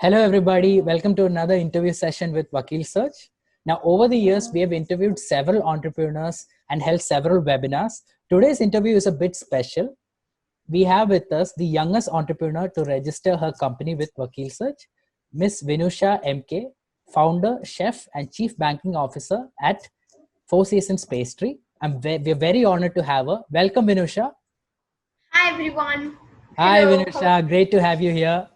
Hello, everybody. Welcome to another interview session with Vakilsearch. Now, over the years, we have interviewed several entrepreneurs and held several webinars. Today's interview is a bit special. We have with us the youngest entrepreneur to register her company with Vakilsearch, Miss Vinusha M.K, founder, chef, and chief banking officer at Four Seasons Pastry. We're very honored to have her. Welcome, Vinusha. Hi everyone. Hi, Hello. Vinusha. Great to have you here.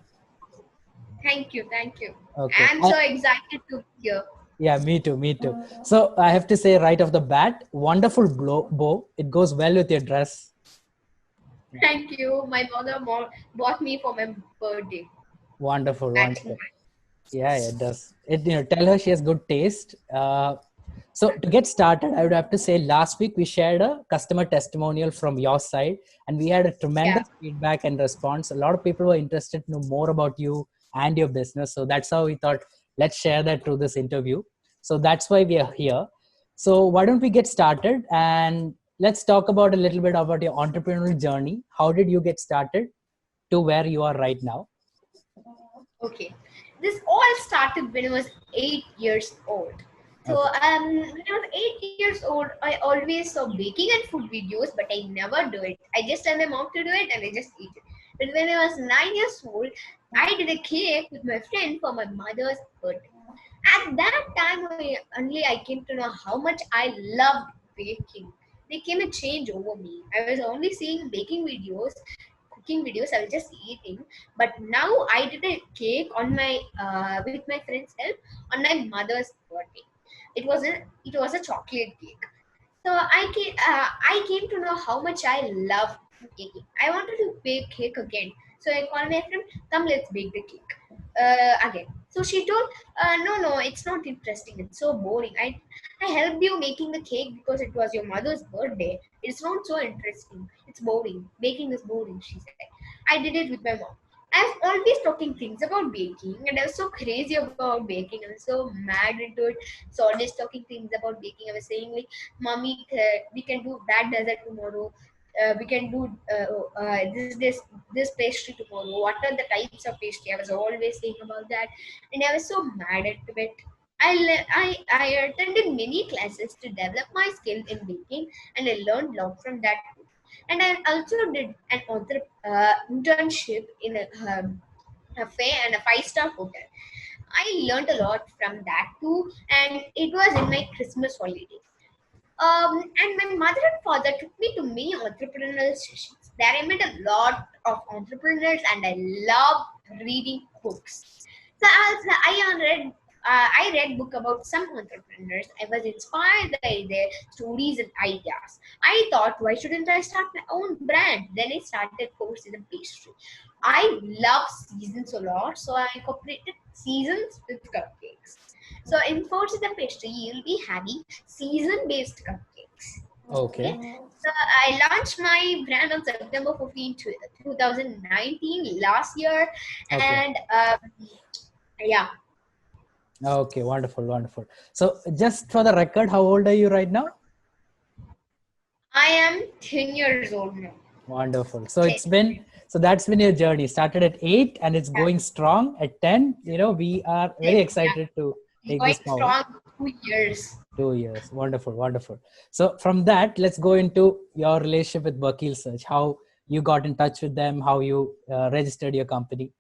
Thank you. Thank you. Okay. I'm so excited to be here. Yeah, me too, me too. So I have to say right off the bat, wonderful bow. It goes well with your dress. Thank you. My mother bought me for my birthday. Wonderful, Matching. wonderful. Yeah, it does. Tell her she has good taste. So to get started, I would have to say last week we shared a customer testimonial from your side, and we had a Yeah. tremendous feedback and response. A lot of people were interested to know more about you and your business. So that's how we thought let's share that through this interview. So that's why we are here. So why don't we get started and let's talk about a little bit about your entrepreneurial journey. How did you get started to where you are right now? Okay. This all started when I was 8 years old. So Okay. when I was 8 years old, I always saw baking and food videos, but I never do it. I just tell my mom to do it and I just eat it. But when I was 9 years old, I did a cake with my friend for my mother's birthday. At that time only I came to know how much I loved baking. There came a change over me. I was only seeing baking videos, cooking videos. I was just eating, but now I did a cake on my with my friend's help on my mother's birthday. It was a chocolate cake. So I came to know how much I love baking. I wanted to bake cake again. So I called my friend, come let's bake the cake again. So she told, no, it's not interesting. It's so boring. I helped you making the cake because it was your mother's birthday. It's not so interesting. It's boring. Baking is boring, she said. I did it with my mom. I was always talking things about baking, and I was so crazy about baking. I was so mad into it. So always talking things about baking. I was saying like, "Mommy, we can do that dessert tomorrow. We can do this pastry tomorrow. What are the types of pastry?" I was always saying about that, and I was so mad at it. I attended many classes to develop my skill in baking, and I learned a lot from that too. And I also did an internship in a fair and a five-star hotel. I learned a lot from that too, and it was in my Christmas holiday. And my mother and father took me to many entrepreneurial sessions. There I met a lot of entrepreneurs, and I love reading books. So I read book about some entrepreneurs. I was inspired by their stories and ideas. I thought, why shouldn't I start my own brand? Then I started courses in pastry. I love seasons a lot, so I incorporated seasons with cupcakes. So in Foods in the Pastry, you'll be having season-based cupcakes. Okay. Okay. So I launched my brand on September 15, 2019, last year, Okay. and yeah, Okay. Wonderful. Wonderful. So just for the record, how old are you right now? I am 10 years old now. Wonderful. So 10. that's been your journey. Started at 8 and it's Yeah, going strong at 10. We are very excited to take going this forward. strong 2 years. 2 years. Wonderful. Wonderful. So from that, let's go into your relationship with Vakilsearch, how you got in touch with them, how you registered your company.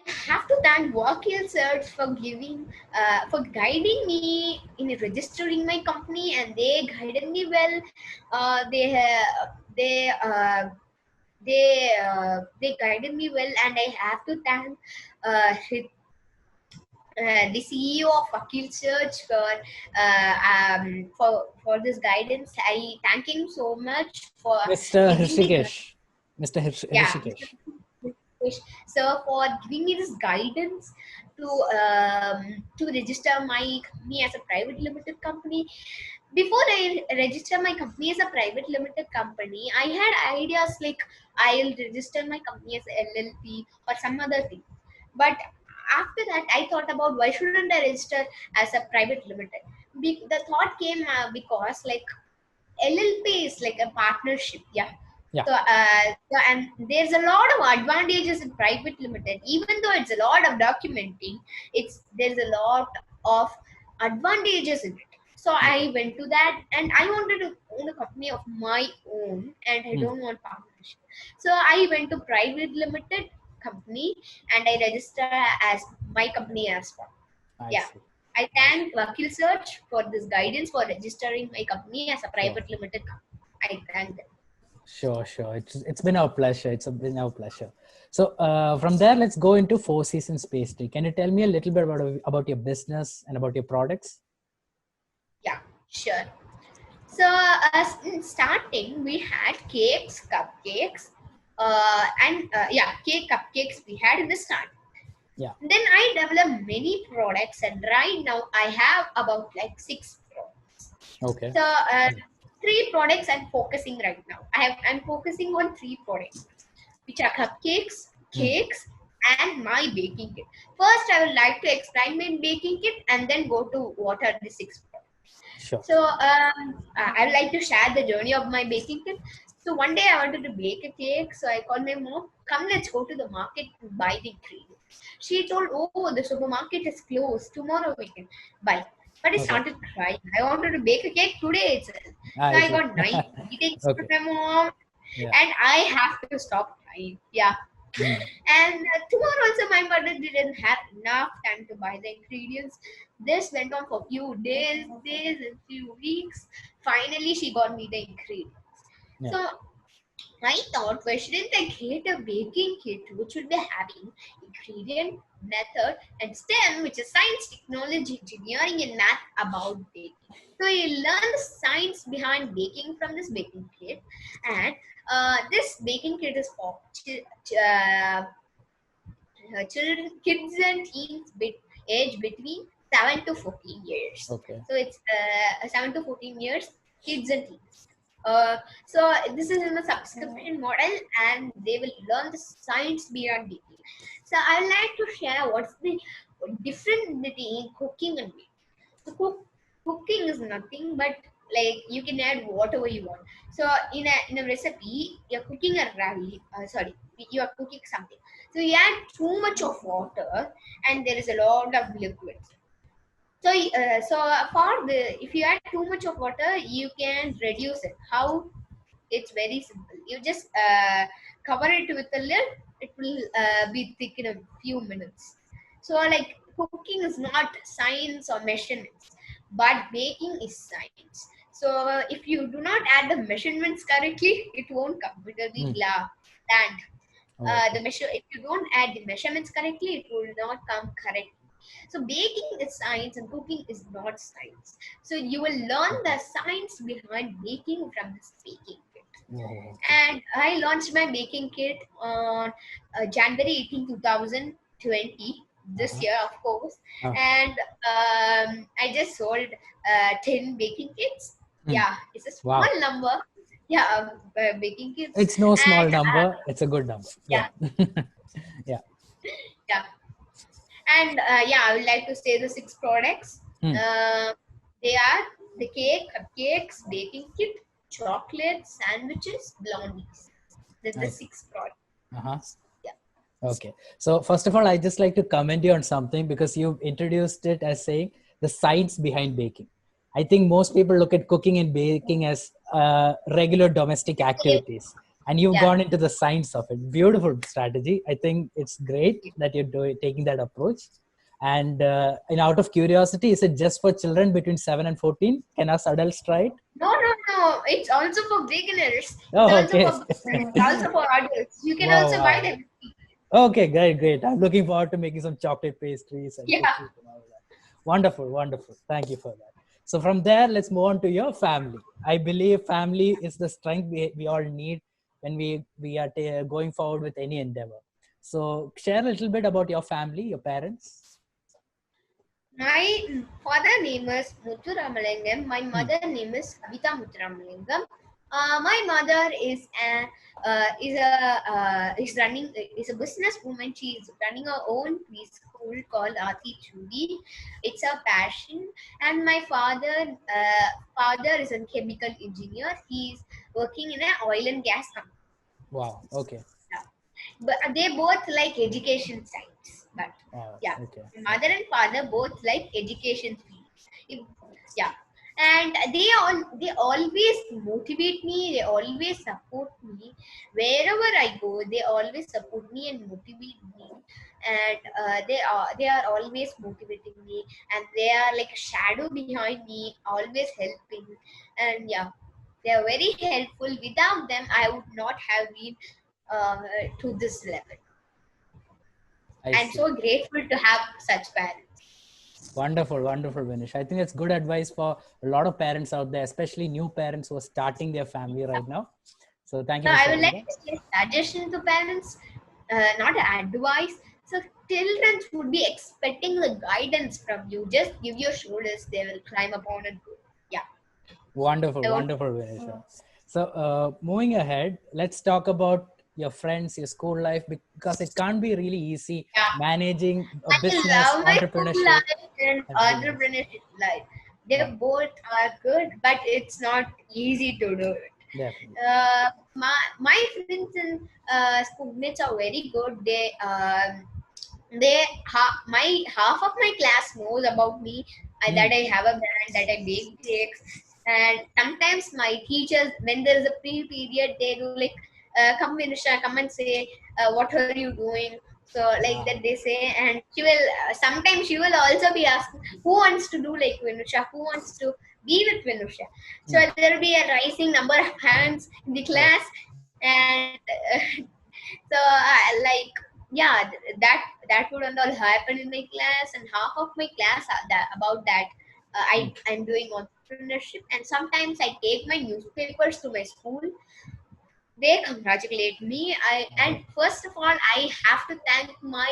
I have to thank Vakilsearch for guiding me in registering my company, and they guided me well. Uh, they uh, they uh, they guided me well, and I have to thank the CEO of Vakilsearch for this guidance. I thank him so much for Mr. giving me Hrishikesh. Mr. yeah, Hrishikesh. so for giving me this guidance to register my company as a private limited company. Before I register my company as a private limited company, I had ideas like I'll register my company as a LLP or some other thing. But after that, I thought about why shouldn't I register as a private limited? The thought came because like LLP is like a partnership, yeah. Yeah. And there's a lot of advantages in private limited. Even though it's a lot of documenting, there's a lot of advantages in it. So I went to that, and I wanted to own a company of my own, and I don't want partnership. So I went to private limited company, and I registered as my company as well. I Yeah. see. I thank Vakilsearch for this guidance for registering my company as a Sure. private limited company. I thank them. Sure, sure. It's been our pleasure. Been our pleasure. So from there, let's go into Four Seasons Pastry. Can you tell me a little bit about your business and about your products? Yeah, sure. So, in starting, we had cakes, cupcakes, cupcakes we had in the start. Yeah. Then I developed many products, and right now I have about like 6 products. Okay. So, 3 products I'm focusing right now. I'm focusing on 3 products, which are cupcakes, cakes, and my baking kit. First, I would like to explain my baking kit and then go to what are the 6 products. Sure. So I would like to share the journey of my baking kit. So one day I wanted to bake a cake. So I called my mom, come, let's go to the market to buy the ingredients. She told, oh, the supermarket is closed. Tomorrow we can buy. But I Okay. started crying. I wanted to bake a cake today itself. So I I see. got 9 meetings with Okay. my mom, Yeah. and I have to stop crying. Yeah. Mm. And tomorrow also my mother didn't have enough time to buy the ingredients. This went on for few days and few weeks. Finally, she got me the ingredients. Yeah. So I thought, why shouldn't I create a baking kit which would be having ingredient, method, and STEM, which is science, technology, engineering, and math about baking. So you learn the science behind baking from this baking kit, and this baking kit is for children, kids and teens age between 7 to 14 years. Okay. So it's 7 to 14 years, kids and teens. So this is in a subscription model, and they will learn the science beyond baking. So I would like to share what's the difference between cooking and baking. So cooking is nothing but like you can add whatever you want. So in a recipe, you're cooking a ravi. You are cooking something. So you add too much of water, and there is a lot of liquids. So for the if you add too much of water, you can reduce it. How? It's very simple. You just cover it with a lid. It will be thick in a few minutes. So like cooking is not science or measurements, but baking is science. So if you do not add the measurements correctly, it won't come. It will be Mm. bland. Okay. If you don't add the measurements correctly, it will not come correctly. So baking is science and cooking is not science. So you will learn the science behind baking from this baking kit. Oh, okay. And I launched my baking kit on January 18, 2020, this Uh-huh. year, of course. Uh, And I just sold 10 baking kits. mm. Yeah, it's a Wow. small number. Yeah, baking kits. It's no small And number. It's a good number. yeah, Yeah. Yeah. yeah. And I would like to say the 6 products. Mm. Uh, they are the cake, cupcakes, baking kit, chocolates, sandwiches, blondies. That's the I see. 6 products. Uh-huh. Yeah. Okay. So first of all, I just like to commend you on something because you introduced it as saying the science behind baking. I think most people look at cooking and baking as regular domestic Okay. activities, and you've Yeah. gone into the science of it. Beautiful strategy. I think it's great that you're taking that approach. And out of curiosity, is it just for children between 7 and 14? Can us adults try it? No, no, no. It's also for beginners. It's Oh, also okay. for beginners. It's also for adults. You can Wow, also buy wow. them. Okay, great, great. I'm looking forward to making some chocolate pastries and Yeah. cookies and all that. Wonderful, wonderful. Thank you for that. So from there, let's move on to your family. I believe family is the strength we all need when we are going forward with any endeavor. So share a little bit about your family, your parents. My father name is Muthu Ramalingam. My Hmm. mother name is Kavita Muthu Ramalingam. My mother is running is a business woman. She is running her own preschool called Aati Chudi. It's a passion. And my father is a chemical engineer. He's working in an oil and gas company. Wow. Okay. Yeah. But they both like education sides. But Wow. yeah, Okay. mother and father both like education field. If, yeah, and they always motivate me. They always support me wherever I go. They always support me and motivate me, and they are always motivating me, and they are like a shadow behind me, always helping, and yeah, they are very helpful. Without them, I would not have been to this level. I I'm see. so grateful to have such parents. Wonderful, wonderful, Vinish. I think it's good advice for a lot of parents out there, especially new parents who are starting their family right now. So thank you So for I would sharing like that. to say suggestion to parents, not advice. So children would be expecting the guidance from you. Just give your shoulders; they will climb upon and go. Yeah. Wonderful, I would, wonderful, Vinisha. So, moving ahead, let's talk about your friends, your school life, because it can't be really easy yeah. managing a I business, love my school entrepreneurship, life and everything else. entrepreneurship life. They Yeah, both are good, but it's not easy to do it. definitely. My friends and schoolmates are very good. My half of my class knows about me, Hmm. that I have a brand, that I bake cakes, and sometimes my teachers, when there is a pre period, they do like, come Vinusha, come and say, what are you doing? So like Ah, that they say, and she will sometimes she will also be asking who wants to do like Vinusha, who wants to be with Vinusha. So hmm. there will be a rising number of hands in the Oh, class, and so like yeah, that would and all happen in my class, and half of my class are about that. hmm. I'm doing entrepreneurship, and sometimes I take my newspapers to my school. They congratulate me. And Oh, first of all, I have to thank my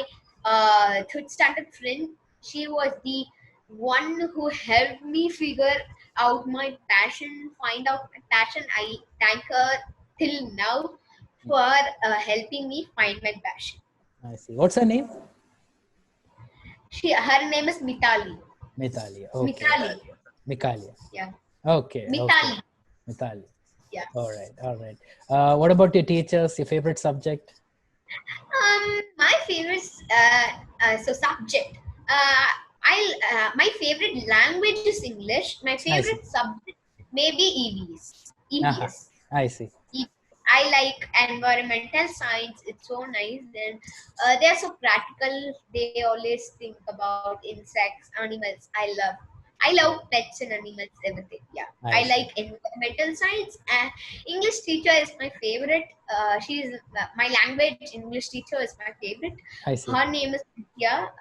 third standard friend. She was the one who helped me figure out my passion, find out my passion. I thank her till now hmm. for helping me find my passion. I see. What's her name? Her name is Mitali. Mitalia. Okay. Mitali. Mikalia. Yeah. Okay. Okay. Mitali. Mitalia. Yeah. All right. All right. What about your teachers? Your favorite subject? My favorite subject. My favorite language is English. My I see. favorite subject maybe EVs. Uh-huh. EVS. I see. I like environmental science. It's so nice, and they're so practical. They always think about insects, animals. I love pets and animals, everything. Yeah, I I see. like environmental science. English teacher is my favorite. She is my language English teacher is my favorite. I see. Her name is Vidya.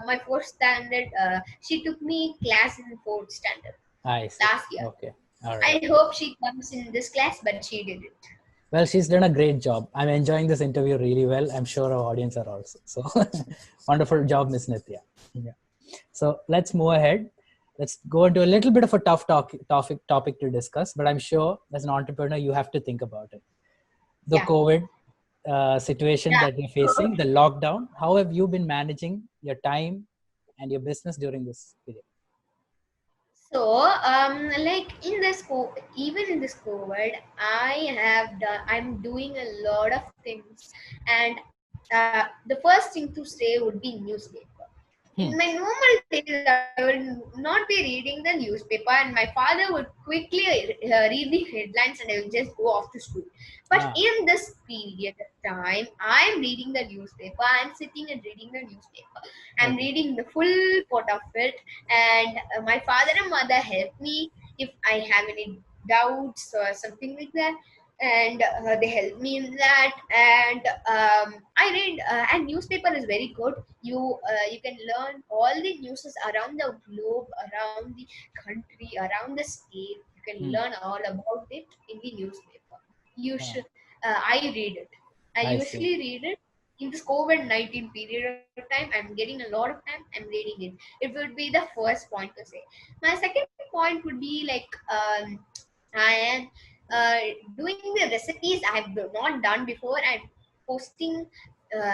My fourth standard. She took me class in fourth standard I see. last year. Okay. All right. I hope she comes in this class, but she didn't. Well, she's done a great job. I'm enjoying this interview really well. I'm sure our audience are also. So, wonderful job, Miss Nitya. Yeah. So let's move ahead. Let's go into a little bit of a topic to discuss. But I'm sure as an entrepreneur, you have to think about it. The Yeah. COVID situation Yeah. that we're facing, the lockdown. How have you been managing your time and your business during this period? So, like in this even in this COVID, I'm doing a lot of things, and the first thing to say would be newspaper. In Hmm. my normal days, I will not be reading the newspaper, and my father would quickly read the headlines, and I will just go off to school. But Ah, in this period of time, I'm reading the newspaper. I'm sitting and reading the newspaper. I'm okay. reading the full part of it, and my father and mother help me if I have any doubts or something like that, and they help me in that. And I read, and newspaper is very good. You can learn all the news around the globe, around the country, around the state. You can Hmm. learn all about it in the newspaper. You Ah, should. I read it. I I see. usually read it. In this COVID-19 period of time, I'm getting a lot of time. I'm reading it. It would be the first point to say. My second point would be like, I am uh, doing the recipes I have not done before, and posting.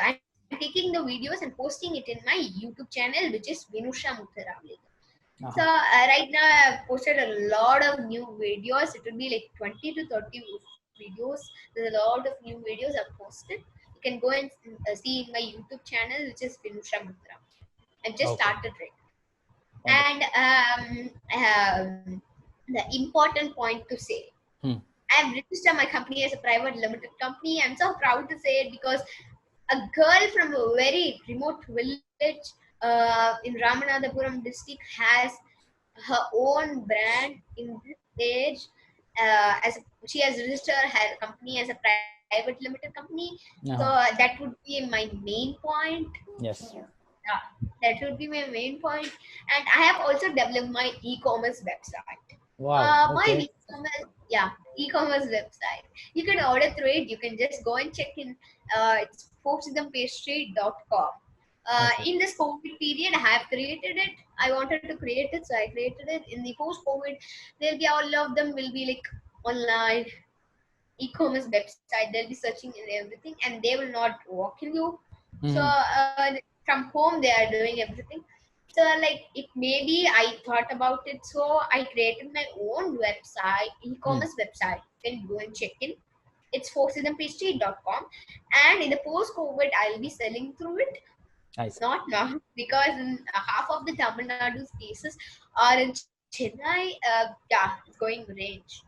I'm taking the videos and posting it in my YouTube channel, which is Vinusha M.K. So Uh-huh. right now I've posted a lot of new videos. It will be like 20 to 30 videos. There's a lot of new videos I've posted. You can go and see in my YouTube channel, which is Vinusha M.K. I've just Okay. started right. Wonderful. And the important point to say, Hmm. I have registered my company as a private limited company. I'm so proud to say it because a girl from a very remote village in Ramanathapuram district has her own brand in this age. She has registered her company as a private limited company, so that would be my main point. Yes. Yeah, that would be my main point. And I have also developed my e-commerce website. Wow. My Okay. e-commerce website. You can order through it. You can just go and check in. It's folksythempastry.com. Okay. In this COVID period, I have created it. I wanted to create it, so I created it. In the post-COVID, there'll be all of them will be like online e-commerce website. They'll be searching and everything, and they will not walk in you. So from home, they are doing everything. So like it maybe I thought about it, so I created my own website, e-commerce website. You can go and check in. It's folksythempastry.com, and in the post-COVID, I'll be selling through it. I see. Not now, because in half of the Tamil Nadu spaces are in Chennai. Yeah, it's going range.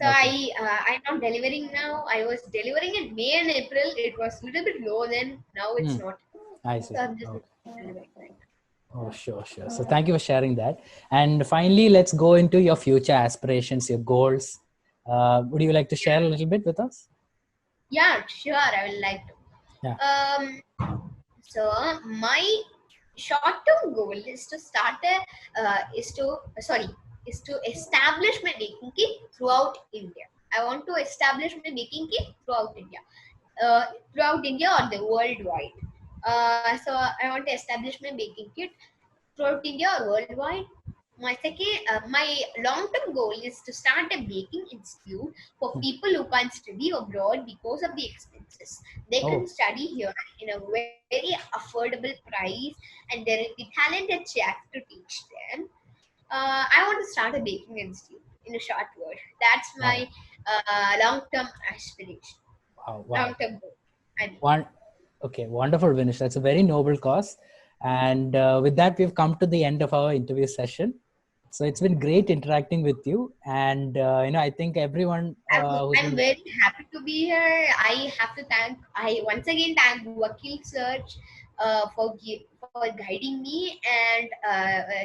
So Okay. I'm not delivering now. I was delivering in May and April. It was a little bit low then. Now it's not. I So see. I'm just Okay. delivering right Oh, sure, sure. So thank you for sharing that. And finally, let's go into your future aspirations, your goals. Would you like to share a little bit with us? Yeah, sure. I will like to. Yeah. So my short-term goal is to start is to establish my baking kit throughout India. I want to establish my baking kit uh, throughout India or the worldwide. So I want to establish my baking kit throughout India or worldwide. My long-term goal is to start a baking institute for people who can't study abroad because of the expenses. They can Oh, study here in a very affordable price, and there will be talented chefs to teach them. I want to start a baking institute. In a short word, that's wow. my long-term aspiration, Wow. Wow. long-term goal. I mean. One. Okay. Wonderful, Vinish. That's a very noble cause. And with that, we've come to the end of our interview session. So it's been great interacting with you. And, I think everyone who's I'm been, very happy to be here. I once again thank Vakilsearch for guiding me and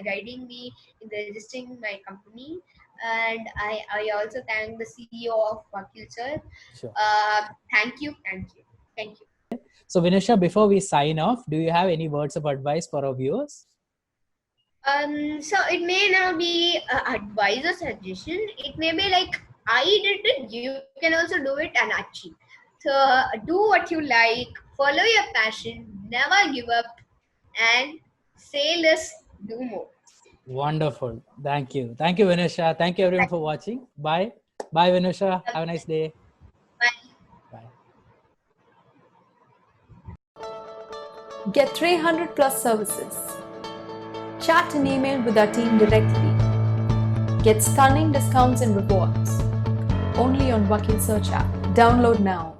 guiding me in registering my company. And I also thank the CEO of Vakilsearch. sure. Thank you. So, Vinisha, before we sign off, do you have any words of advice for our viewers? So it may not be advice or suggestion. It may be like I did it. You can also do it and achieve. So do what you like. Follow your passion. Never give up. And say less, do more. Wonderful. Thank you. Thank you, Vinisha. Thank you, everyone, for watching. Bye. Bye, Vinisha. Have a nice day. Bye. Bye. Get 300 plus services. Chat and email with our team directly. Get stunning discounts and rewards. Only on Vakilsearch app. Download now.